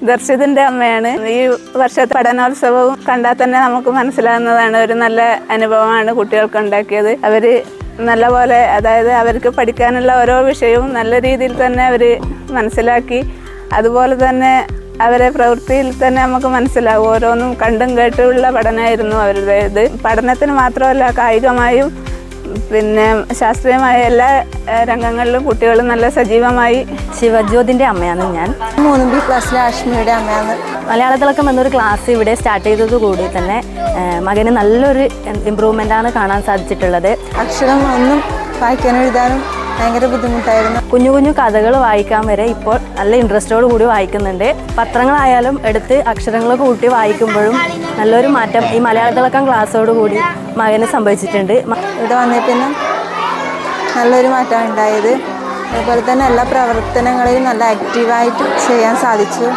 ദർശിതിൻ്റെ അമ്മയാണ്. ഈ വർഷത്തെ പഠനോത്സവവും കണ്ടാൽ തന്നെ നമുക്ക് മനസ്സിലാകുന്നതാണ്. ഒരു നല്ല അനുഭവമാണ് കുട്ടികൾക്ക് ഉണ്ടാക്കിയത്. അവർ നല്ലപോലെ, അതായത് അവർക്ക് പഠിക്കാനുള്ള ഓരോ വിഷയവും നല്ല രീതിയിൽ തന്നെ അവർ മനസ്സിലാക്കി. അതുപോലെ തന്നെ അവരെ പ്രവൃത്തിയിൽ തന്നെ നമുക്ക് മനസ്സിലാവും. ഓരോന്നും കണ്ടും കേട്ടുമുള്ള പഠനമായിരുന്നു അവരുടേത്. പഠനത്തിന് മാത്രമല്ല, കായികമായും പിന്നെ ശാസ്ത്രീയമായ എല്ലാ രംഗങ്ങളിലും കുട്ടികൾ നല്ല സജീവമായി. ശിവജ്യോതിൻ്റെ അമ്മയാണ് ഞാൻ. 3B ക്ലാസ്സിലെ ആഷ്മിയുടെ അമ്മയാണ്. മലയാളത്തിളക്കം എന്നൊരു ക്ലാസ് ഇവിടെ സ്റ്റാർട്ട് ചെയ്തതുകൂടി തന്നെ മകന് നല്ലൊരു ഇമ്പ്രൂവ്മെൻ്റാണ് കാണാൻ സാധിച്ചിട്ടുള്ളത്. അക്ഷരം ഒന്നും വായിക്കാനും എഴുതാനും ഭയങ്കര ബുദ്ധിമുട്ടായിരുന്നു. കുഞ്ഞു കുഞ്ഞു കഥകൾ വായിക്കാൻ വരെ ഇപ്പോൾ നല്ല ഇൻട്രസ്റ്റോട് കൂടി വായിക്കുന്നുണ്ട്. പത്രങ്ങളായാലും എടുത്ത് അക്ഷരങ്ങൾ കൂട്ടി വായിക്കുമ്പോഴും നല്ലൊരു മാറ്റം ഈ മലയാളത്തിളക്കം ക്ലാസ്സോട് കൂടി മകന് സംഭവിച്ചിട്ടുണ്ട്. ഇവിടെ വന്നേ പിന്നെ നല്ലൊരു മാറ്റം ഉണ്ടായത്. അതുപോലെ തന്നെ എല്ലാ പ്രവർത്തനങ്ങളിലും നല്ല ആക്റ്റീവായിട്ട് ചെയ്യാൻ സാധിച്ചു.